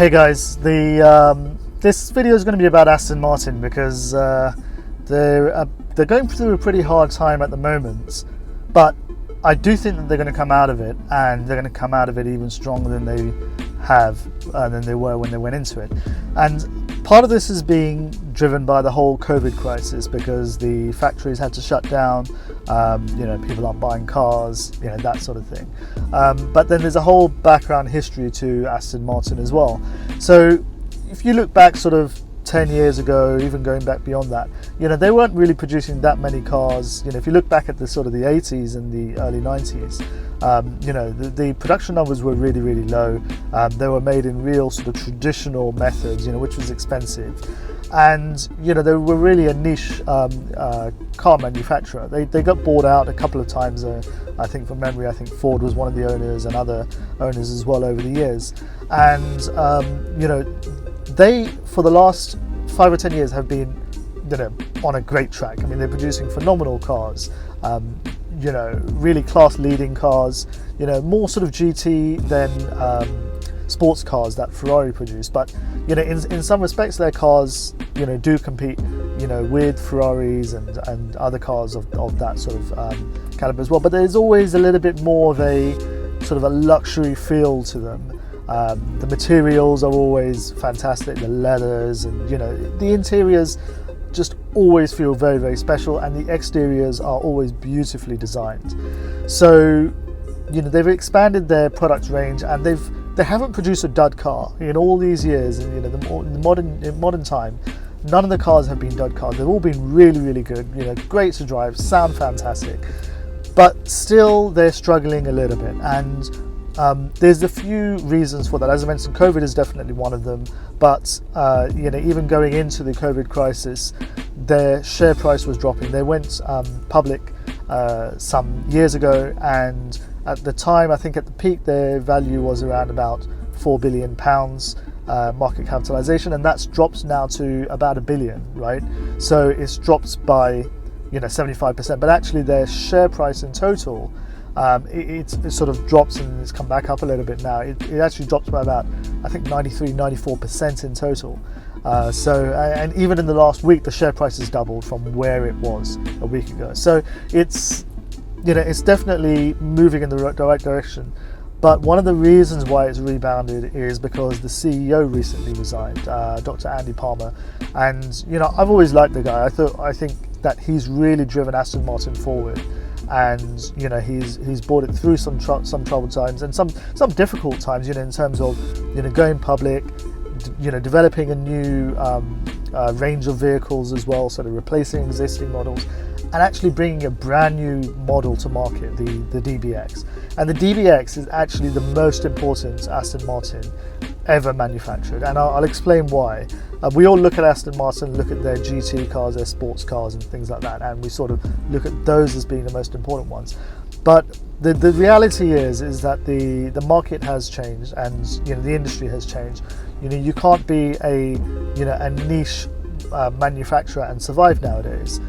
Hey guys, this video is going to be about Aston Martin because they're going through a pretty hard time at the moment, but I do think that they're going to come out of it, and they're going to come out of it even stronger than they were when they went into it. And part of this is being driven by the whole COVID crisis, because the factories had to shut down. People aren't buying cars, that sort of thing. But then there's a whole background history to Aston Martin as well. So if you look back sort of 10 years ago, even going back beyond that, they weren't really producing that many cars. If you look back at the sort of the 80s and the early 90s, the production numbers were really, really low. They were made in real sort of traditional methods, which was expensive. And, they were really a niche car manufacturer. They got bought out a couple of times. I think from memory, I think Ford was one of the owners and other owners as well over the years. And, they, for the last 5 or 10 years, have been, on a great track. I mean, they're producing phenomenal cars, really class-leading cars, more sort of GT than sports cars that Ferrari produce. But, in some respects, their cars, do compete, with Ferraris and other cars of that sort of caliber as well. But there's always a little bit more of a sort of a luxury feel to them. The materials are always fantastic, the leathers, and the interiors just always feel very, very special, and the exteriors are always beautifully designed. So they've expanded their product range, and they haven't produced a dud car in all these years. And in modern time, none of the cars have been dud cars. They've all been really, really good, great to drive, sound fantastic, but still they're struggling a little bit. And there's a few reasons for that. As I mentioned, COVID is definitely one of them. But even going into the COVID crisis, their share price was dropping. They went public some years ago, and at the time, I think at the peak, their value was around about £4 billion market capitalization, and that's dropped now to about £1 billion, right? So it's dropped by 75%. But actually, their share price in total, it sort of drops, and it's come back up a little bit now. It actually dropped by about, I think, 94% in total. And even in the last week, the share price has doubled from where it was a week ago. So it's definitely moving in the right direction. But one of the reasons why it's rebounded is because the CEO recently resigned, Dr. Andy Palmer. And I've always liked the guy. I think that he's really driven Aston Martin forward. And he's brought it through some troubled times and some difficult times, in terms of going public, developing a new range of vehicles as well, sort of replacing existing models, and actually bringing a brand new model to market, the DBX. And the DBX is actually the most important Aston Martin ever manufactured, and I'll explain why. We all look at Aston Martin, look at their GT cars, their sports cars and things like that, and we sort of look at those as being the most important ones. But the reality is that the market has changed, and the industry has changed. You can't be a niche manufacturer and survive nowadays.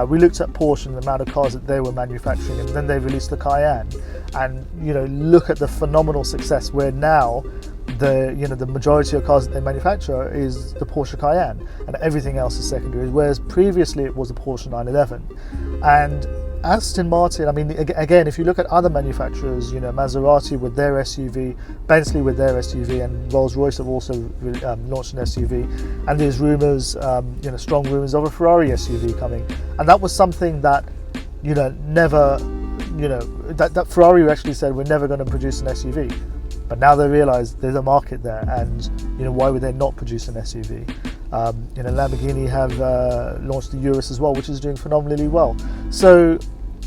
We looked at Porsche and the amount of cars that they were manufacturing, and then they released the Cayenne, and look at the phenomenal success where now the majority of cars that they manufacture is the Porsche Cayenne, and everything else is secondary, whereas previously it was the Porsche 911. And Aston Martin, I mean, again, if you look at other manufacturers, Maserati with their SUV, Bentley with their SUV, and Rolls-Royce have also launched an SUV, and there's rumours, strong rumours of a Ferrari SUV coming, and that was something that never, that Ferrari actually said, we're never going to produce an SUV. But now they realise there's a market there, and why would they not produce an SUV? Lamborghini have launched the Urus as well, which is doing phenomenally well. So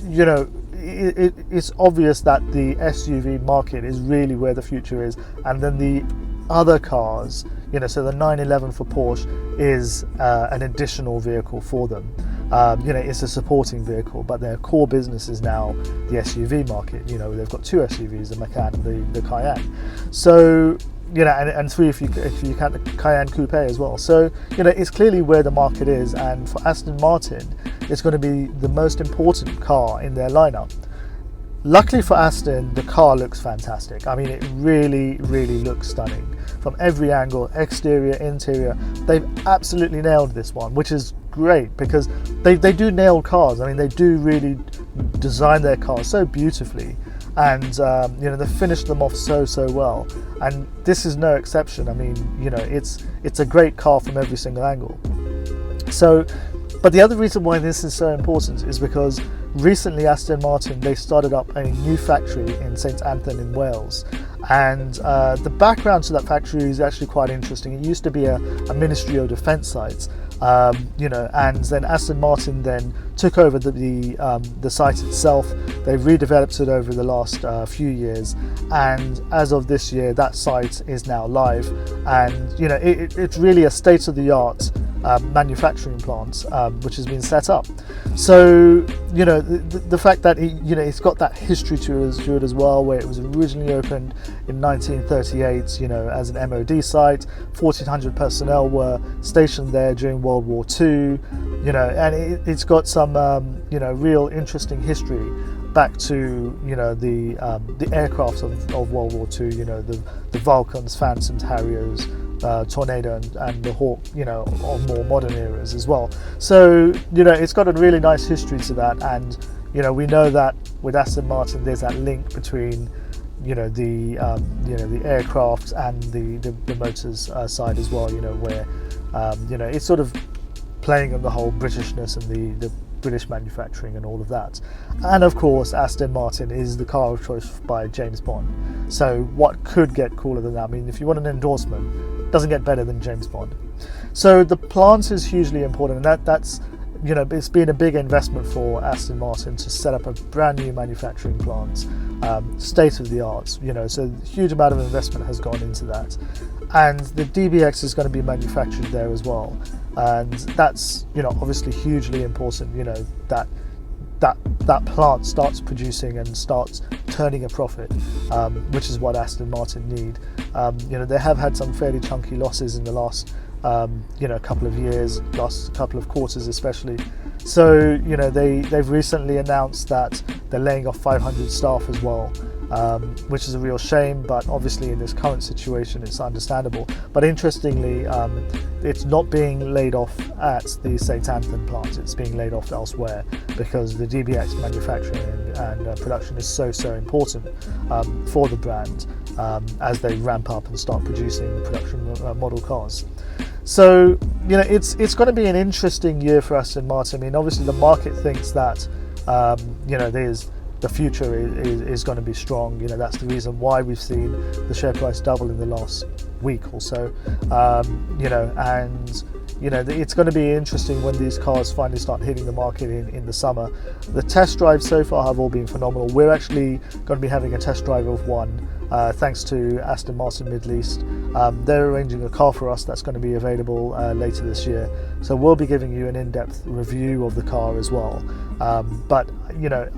it's obvious that the SUV market is really where the future is, and then the other cars, so the 911 for Porsche is an additional vehicle for them. It's a supporting vehicle, but their core business is now the SUV market. They've got two SUVs, the Macan and the Cayenne. So, and three if you count the Cayenne Coupe as well. So, it's clearly where the market is, and for Aston Martin, it's going to be the most important car in their lineup. Luckily for Aston, the car looks fantastic. I mean, it really, really looks stunning from every angle, exterior, interior. They've absolutely nailed this one, which is great because they do nail cars. I mean, they do really design their cars so beautifully, and they finish them off so well. And this is no exception. I mean, it's a great car from every single angle. So, but the other reason why this is so important is because recently Aston Martin, they started up a new factory in St Anthem in Wales, and the background to that factory is actually quite interesting. It used to be a Ministry of Defence site, and then Aston Martin then took over the site itself. They redeveloped it over the last few years, and as of this year, that site is now live, and it's really a state-of-the-art manufacturing plant which has been set up. So the fact that it's got that history to it as well, where it was originally opened in 1938 as an MOD site. 1,400 personnel were stationed there during World War II, and it's got some real interesting history back to the aircrafts of World War II, the Vulcans, Phantoms, Harriers, Tornado and the Hawk, on more modern eras as well. So it's got a really nice history to that, and we know that with Aston Martin there's that link between the aircraft and the motors side as well, where it's sort of playing on the whole Britishness and the British manufacturing and all of that. And of course, Aston Martin is the car of choice by James Bond. So what could get cooler than that? I mean, if you want an endorsement, it doesn't get better than James Bond. So the plant is hugely important, and that's it's been a big investment for Aston Martin to set up a brand new manufacturing plant, state of the art. So a huge amount of investment has gone into that, and the DBX is going to be manufactured there as well. And that's obviously hugely important. That plant starts producing and starts turning a profit, which is what Aston Martin need. They have had some fairly chunky losses in the last couple of years, last couple of quarters especially. So they've recently announced that they're laying off 500 staff as well, which is a real shame, but obviously in this current situation it's understandable. But interestingly, it's not being laid off at the St Anthem plant, it's being laid off elsewhere, because the DBX manufacturing and production is so important for the brand as they ramp up and start producing production model cars. So it's going to be an interesting year for Aston Martin. I mean, obviously the market thinks that the future is going to be strong. That's the reason why we've seen the share price double in the last week or so. It's going to be interesting when these cars finally start hitting the market in the summer. The test drives so far have all been phenomenal. We're actually going to be having a test drive of one, thanks to Aston Martin Middle East. They're arranging a car for us that's going to be available later this year. So we'll be giving you an in-depth review of the car as well. But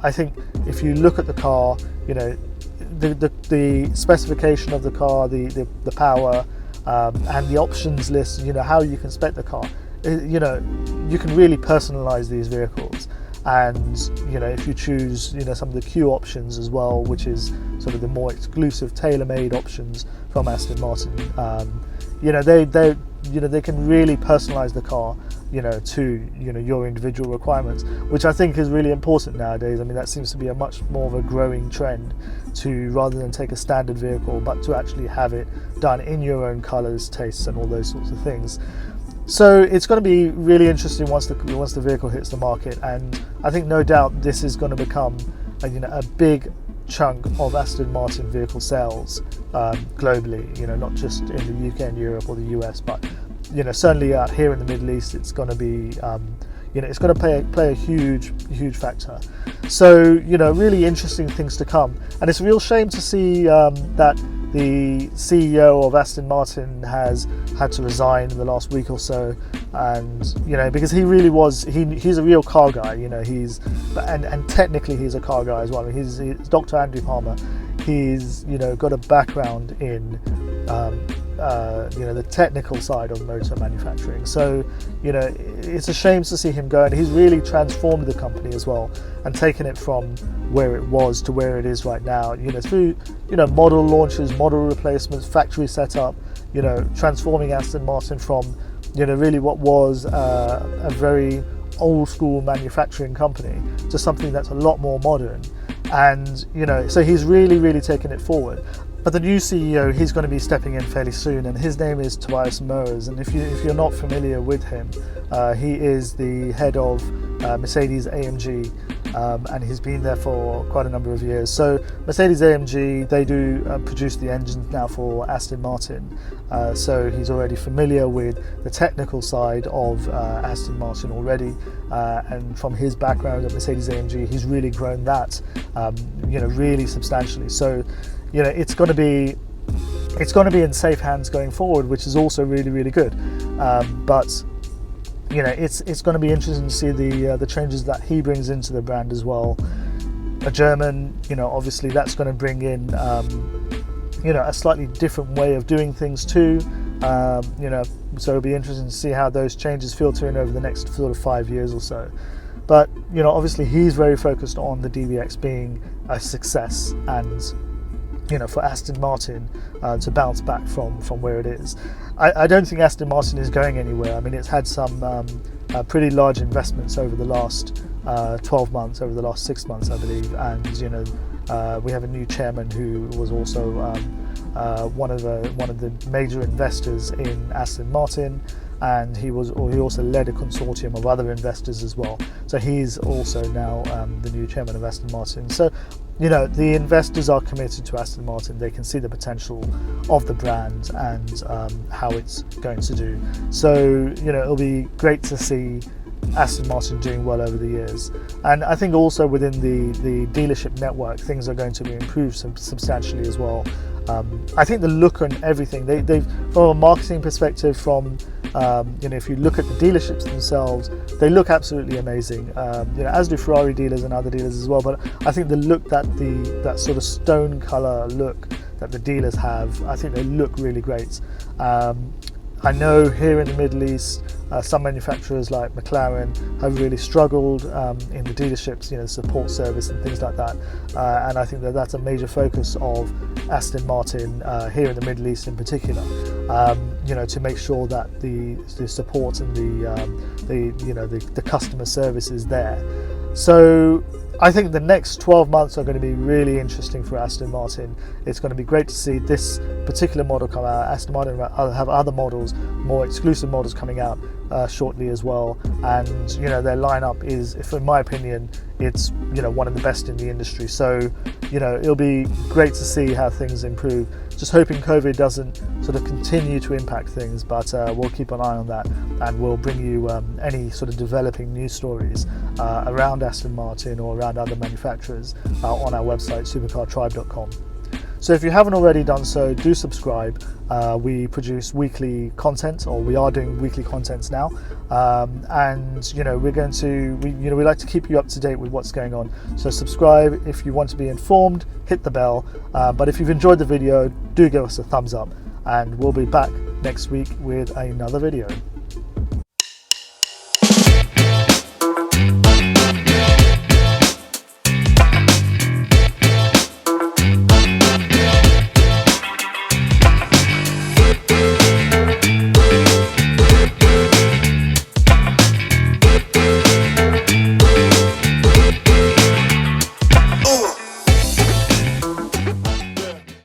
I think if you look at the car, the specification of the car, the power, and the options list, how you can spec the car, you can really personalize these vehicles. And if you choose some of the Q options as well, which is sort of the more exclusive tailor-made options from Aston Martin, they can really personalize the car to your individual requirements, which I think is really important nowadays. I mean, that seems to be a much more of a growing trend, to rather than take a standard vehicle but to actually have it done in your own colors, tastes and all those sorts of things. So it's going to be really interesting once the vehicle hits the market, and I think no doubt this is going to become a big chunk of Aston Martin vehicle sales globally, not just in the UK and Europe or the US, but certainly out here in the Middle East, it's going to be it's going to play a huge factor. So really interesting things to come, and it's a real shame to see that the CEO of Aston Martin has had to resign in the last week or so, and because he really was, he's a real car guy. And technically he's a car guy as well. I mean, he's Dr. Andrew Palmer he's got a background in the technical side of motor manufacturing. So it's a shame to see him go, and he's really transformed the company as well and taken it from where it was to where it is right now, through model launches, model replacements, factory setup, transforming Aston Martin from really what was a very old school manufacturing company to something that's a lot more modern. And so he's really taken it forward. But the new CEO, he's going to be stepping in fairly soon, and his name is Tobias Moers. And if you're not familiar with him, he is the head of Mercedes AMG, and he's been there for quite a number of years. So Mercedes AMG, they do produce the engines now for Aston Martin. So he's already familiar with the technical side of Aston Martin already, and from his background at Mercedes AMG, he's really grown that, really substantially. So it's going to be in safe hands going forward, which is also really good. But it's going to be interesting to see the changes that he brings into the brand as well. A German, obviously that's going to bring in a slightly different way of doing things too. So it'll be interesting to see how those changes filter in over the next sort of 5 years or so. But obviously he's very focused on the DBX being a success, and for Aston Martin to bounce back from where it is. I don't think Aston Martin is going anywhere. I mean, it's had some pretty large investments over the last 12 months, over the last 6 months, I believe. And we have a new chairman who was also one of the major investors in Aston Martin, and he also led a consortium of other investors as well. So he's also now the new chairman of Aston Martin. So the investors are committed to Aston Martin. They can see the potential of the brand and how it's going to do. So it'll be great to see Aston Martin doing well over the years. And I think also within the dealership network, things are going to be improved substantially as well. I think the look and everything, they've from a marketing perspective, from if you look at the dealerships themselves, they look absolutely amazing. As do Ferrari dealers and other dealers as well. But I think the look that sort of stone color look that the dealers have, I think they look really great. I know here in the Middle East, some manufacturers like McLaren have really struggled in the dealerships, support service and things like that. And I think that's a major focus of Aston Martin here in the Middle East in particular. To make sure that the support and the customer service is there. So I think the next 12 months are going to be really interesting for Aston Martin. It's going to be great to see this particular model come out. Aston Martin have other models, more exclusive models coming out shortly as well. And their lineup is, in my opinion, it's one of the best in the industry. So it'll be great to see how things improve. Just hoping COVID doesn't sort of continue to impact things, but we'll keep an eye on that, and we'll bring you any sort of developing news stories around Aston Martin or around other manufacturers on our website, supercartribe.com. So if you haven't already done so, do subscribe. We produce weekly content, or we are doing weekly contents now, and we like to keep you up to date with what's going on. So subscribe if you want to be informed. Hit the bell. But if you've enjoyed the video, do give us a thumbs up, and we'll be back next week with another video.